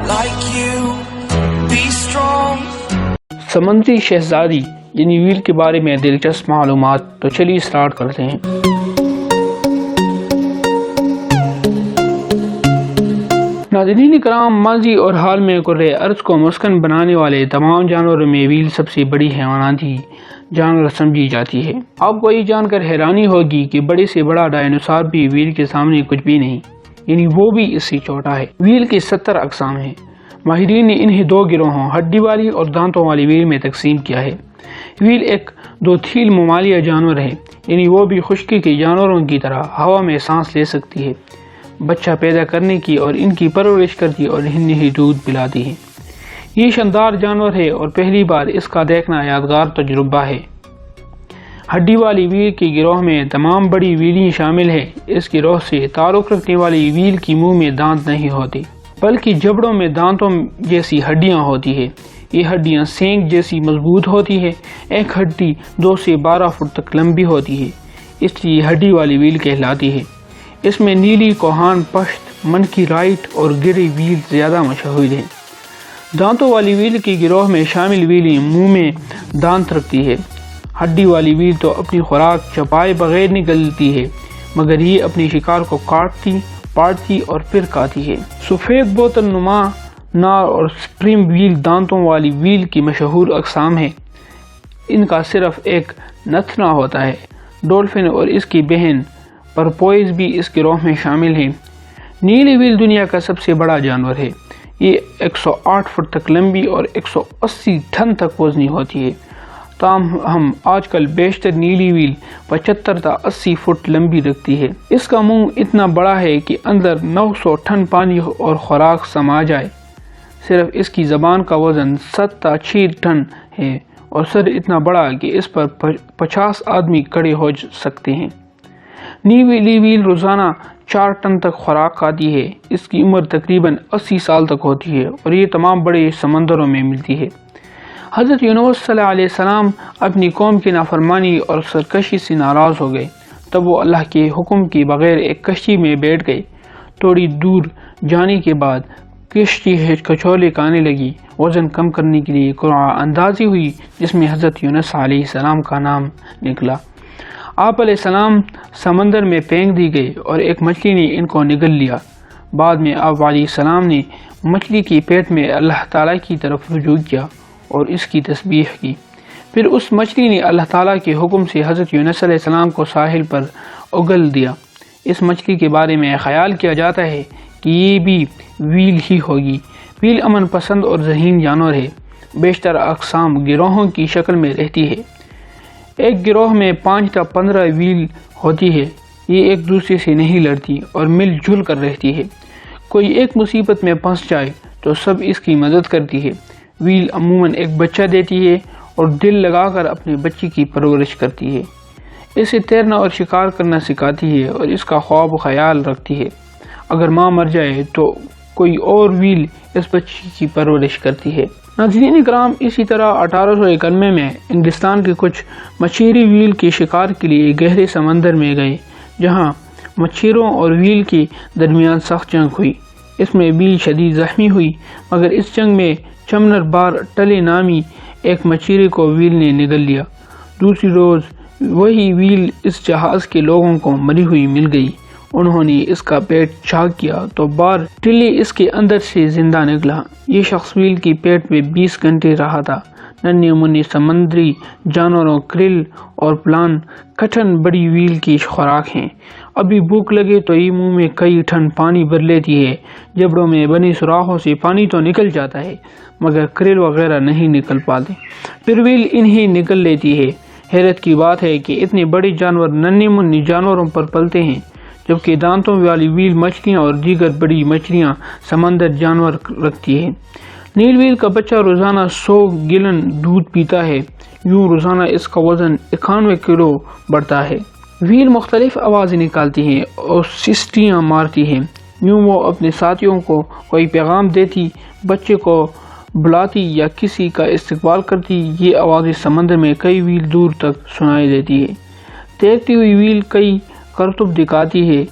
like you, be strong. سمندری شہزادی یعنی ویل کے بارے میں دلچسپ معلومات، تو چلیے اسٹارٹ کرتے ہیں۔ ناظرین کرام، ماضی اور حال میں کرۂ ارض کو مسکن بنانے والے تمام جانوروں میں ویل سب سے بڑی حیواناتی جانور سمجھی جاتی ہے۔ آپ کو یہ جان کر حیرانی ہوگی کہ بڑے سے بڑا ڈائنوسار بھی ویل کے سامنے کچھ بھی نہیں، یعنی وہ بھی اس سے چھوٹا ہے۔ ویل کی 70 اقسام ہیں۔ ماہرین نے انہیں 2 گروہوں ہڈی والی اور دانتوں والی ویل میں تقسیم کیا ہے۔ ویل ایک دوتھیل ممالیہ جانور ہے، یعنی وہ بھی خشکی کے جانوروں کی طرح ہوا میں سانس لے سکتی ہے، بچہ پیدا کرنے کی اور ان کی پرورش کرتی اور انہیں دودھ پلاتی ہے۔ یہ شاندار جانور ہے اور پہلی بار اس کا دیکھنا یادگار تجربہ ہے۔ ہڈی والی ویل کے گروہ میں تمام بڑی ویلیں شامل ہیں۔ اس گروہ سے تعلق رکھنے والی ویل کی منہ میں دانت نہیں ہوتے، بلکہ جبڑوں میں دانتوں جیسی ہڈیاں ہوتی ہیں۔ یہ ہڈیاں سینگ جیسی مضبوط ہوتی ہے۔ ایک ہڈی 2 سے 12 فٹ تک لمبی ہوتی ہے، اس لیے ہڈی والی ویل کہلاتی ہے۔ اس میں نیلی کوہان پشت، منکی رائٹ اور گرے ویل زیادہ مشہور ہیں۔ دانتوں والی ویل کے گروہ میں شامل ویلیں منہ میں دانت رکھتی ہے۔ ہڈی والی ویل تو اپنی خوراک چبائے بغیر نگلتی ہے، مگر یہ اپنی شکار کو کاٹتی، پاڑتی اور پھر کھاتی ہے۔ سفید بوتل نما نار اور سپریم ویل دانتوں والی ویل کی مشہور اقسام ہیں۔ ان کا صرف ایک نتنا ہوتا ہے۔ ڈولفن اور اس کی بہن پرپوئز بھی اس گروہ میں شامل ہیں۔ نیلی ویل دنیا کا سب سے بڑا جانور ہے۔ یہ 108 فٹ تک لمبی اور 180 ٹن تک وزنی ہوتی ہے۔ تاہم آج کل بیشتر نیلی ویل 75 تا 80 فٹ لمبی رکھتی ہے۔ اس کا منہ اتنا بڑا ہے کہ اندر 900 ٹن پانی اور خوراک سما جائے۔ صرف اس کی زبان کا وزن 7 تا 6 ٹن ہے اور سر اتنا بڑا کہ اس پر 50 آدمی کھڑے ہو سکتے ہیں۔ نیلی ویل روزانہ 4 ٹن تک خوراک کھاتی ہے۔ اس کی عمر تقریباً 80 سال تک ہوتی ہے اور یہ تمام بڑے سمندروں میں ملتی ہے۔ حضرت یونس صلی اللہ علیہ وسلم اپنی قوم کی نافرمانی اور سرکشی سے ناراض ہو گئے، تب وہ اللہ کے حکم کے بغیر ایک کشتی میں بیٹھ گئے۔ تھوڑی دور جانے کے بعد کشتی کچولے کھانے لگی۔ وزن کم کرنے کے لیے قرعہ اندازی ہوئی، جس میں حضرت یونس علیہ السلام کا نام نکلا۔ آپ علیہ السلام سمندر میں پھینک دی گئے اور ایک مچھلی نے ان کو نگل لیا۔ بعد میں آپ علیہ السلام نے مچھلی کے پیٹ میں اللہ تعالیٰ کی طرف رجوع کیا اور اس کی تسبیح کی۔ پھر اس مچھلی نے اللہ تعالیٰ کے حکم سے حضرت یونس علیہ السلام کو ساحل پر اگل دیا۔ اس مچھلی کے بارے میں خیال کیا جاتا ہے کہ یہ بھی ویل ہی ہوگی۔ ویل امن پسند اور ذہین جانور ہے۔ بیشتر اقسام گروہوں کی شکل میں رہتی ہے۔ ایک گروہ میں 5 تا 15 ویل ہوتی ہے۔ یہ ایک دوسرے سے نہیں لڑتی اور مل جل کر رہتی ہے۔ کوئی ایک مصیبت میں پھنس جائے تو سب اس کی مدد کرتی ہے۔ ویل عموماً ایک بچہ دیتی ہے اور دل لگا کر اپنے بچے کی پرورش کرتی ہے۔ اسے تیرنا اور شکار کرنا سکھاتی ہے اور اس کا خواب و خیال رکھتی ہے۔ اگر ماں مر جائے تو کوئی اور ویل اس بچے کی پرورش کرتی ہے۔ ناظرین کرام، اسی طرح 1891 میں انگلستان کے کچھ مچھیرے ویل کے شکار کے لیے گہرے سمندر میں گئے، جہاں مچھیروں اور ویل کے درمیان سخت جنگ ہوئی۔ اس میں ویل شدید زخمی ہوئی، مگر اس جنگ میں چمنر بار ٹلے نامی ایک مچھیرے کو ویل نے نگل لیا۔ دوسری روز وہی ویل اس جہاز کے لوگوں کو مری ہوئی مل گئی۔ انہوں نے اس کا پیٹ چاک کیا تو بار ٹلی اس کے اندر سے زندہ نکلا۔ یہ شخص ویل کی پیٹ میں 20 گھنٹے رہا تھا۔ ننھے منھے سمندری جانوروں کرل اور پلان کٹھن بڑی ویل کی خوراک ہیں۔ ابھی بھوک لگے تو یہ منہ میں کئی ٹن پانی بھر لیتی ہے۔ جبڑوں میں بنے سوراخوں سے پانی تو نکل جاتا ہے، مگر کرل وغیرہ نہیں نکل پاتے۔ پھر ویل انہیں نکل لیتی ہے۔ حیرت کی بات ہے کہ اتنے بڑے جانور ننھے منھے جانوروں پر پلتے ہیں، جبکہ دانتوں والی ویل مچھلیاں اور دیگر بڑی مچھلیاں سمندر جانور رکھتی ہے۔ نیل ویل کا بچہ روزانہ 100 گیلن دودھ پیتا ہے۔ یوں روزانہ اس کا وزن 91 کلو بڑھتا ہے۔ ویل مختلف آوازیں نکالتی ہیں اور سسٹیاں مارتی ہیں۔ یوں وہ اپنے ساتھیوں کو کوئی پیغام دیتی، بچے کو بلاتی یا کسی کا استقبال کرتی۔ یہ آوازیں سمندر میں کئی ویل دور تک سنائی دیتی ہے۔ تیرتی ہوئی ویل کئی کرتب دکھاتی ہے۔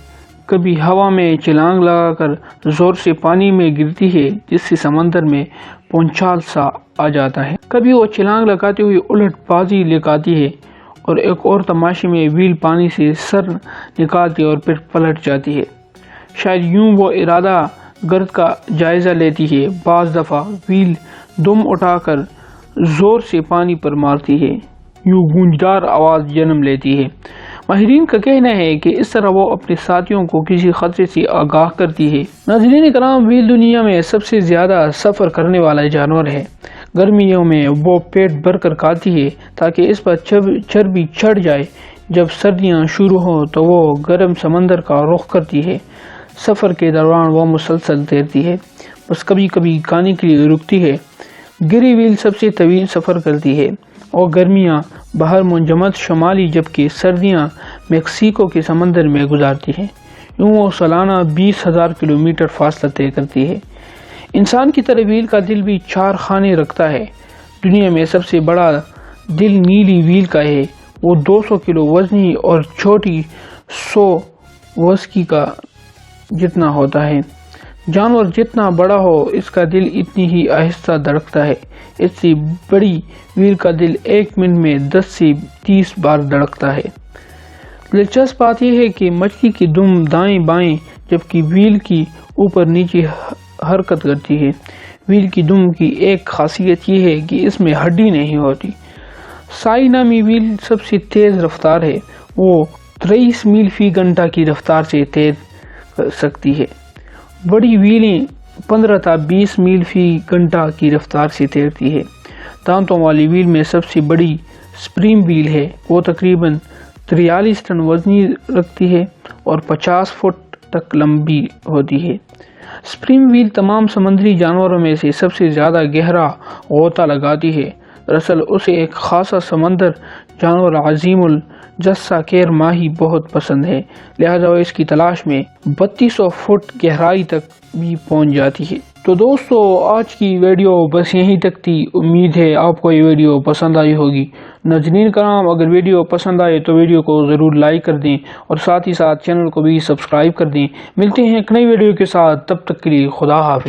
کبھی ہوا میں چھلانگ لگا کر زور سے پانی میں گرتی ہے جس سے سمندر میں پونچال سا آ جاتا ہے، کبھی وہ چھلانگ لگاتے ہوئے الٹ بازی لگاتی ہے اور ایک اور تماشے میں ویل پانی سے سر نکالتی اور پھر پلٹ جاتی ہے۔ شاید یوں وہ ارادہ گرد کا جائزہ لیتی ہے۔ بعض دفعہ ویل دم اٹھا کر زور سے پانی پر مارتی ہے، یوں گونجدار آواز جنم لیتی ہے۔ ماہرین کا کہنا ہے کہ اس طرح وہ اپنے ساتھیوں کو کسی خطرے سے آگاہ کرتی ہے۔ ناظرین کرام، ویل دنیا میں سب سے زیادہ سفر کرنے والا جانور ہے۔ گرمیوں میں وہ پیٹ بھر کر کھاتی ہے تاکہ اس پر چربی چڑھ جائے۔ جب سردیاں شروع ہوں تو وہ گرم سمندر کا رخ کرتی ہے۔ سفر کے دوران وہ مسلسل تیرتی ہے، بس کبھی کبھی کھانے کے لیے رکتی ہے۔ گری ویل سب سے طویل سفر کرتی ہے اور گرمیاں بحر منجمد شمالی جبکہ سردیاں میکسیکو کے سمندر میں گزارتی ہے۔ یوں وہ سالانہ 20,000 کلومیٹر فاصلہ طے کرتی ہے۔ انسان کی طرح ویل کا دل بھی 4 خانے رکھتا ہے۔ دنیا میں سب سے بڑا دل نیلی ویل کا ہے۔ وہ 200 کلو وزنی اور چھوٹی 100 وسکی کا جتنا ہوتا ہے۔ جانور جتنا بڑا ہو اس کا دل اتنی ہی آہستہ دھڑکتا ہے۔ اس سے بڑی ویل کا دل 1 منٹ میں 10 سے 30 بار دھڑکتا ہے۔ دلچسپ بات یہ ہے کہ مچھلی کی دم دائیں بائیں جبکہ ویل کی اوپر نیچے حرکت کرتی ہے۔ ویل کی دم کی ایک خاصیت یہ ہے کہ اس میں ہڈی نہیں ہوتی۔ سائی نامی ویل سب سے تیز رفتار ہے، وہ 23 میل فی گھنٹہ کی رفتار سے تیر کر سکتی ہے۔ بڑی ویلیں 15 تا 20 میل فی گھنٹہ کی رفتار سے تیرتی ہے۔ دانتوں والی ویل میں سب سے بڑی سپریم ویل ہے، وہ تقریباً 43 ٹن وزنی رکھتی ہے اور 50 فٹ تک لمبی ہوتی ہے۔ سپریم ویل تمام سمندری جانوروں میں سے سب سے زیادہ گہرا غوطہ لگاتی ہے۔ دراصل اسے ایک خاصا سمندر جانور عظیم الجثہ کیر ماہی بہت پسند ہے، لہذا وہ اس کی تلاش میں 3200 فٹ گہرائی تک بھی پہنچ جاتی ہے۔ تو دوستو، آج کی ویڈیو بس یہیں تک تھی۔ امید ہے آپ کو یہ ویڈیو پسند آئی ہوگی۔ ناظرین کرام، اگر ویڈیو پسند آئے تو ویڈیو کو ضرور لائک کر دیں اور ساتھ ہی ساتھ چینل کو بھی سبسکرائب کر دیں۔ ملتے ہیں ایک نئی ویڈیو کے ساتھ، تب تک کے لیے خدا حافظ۔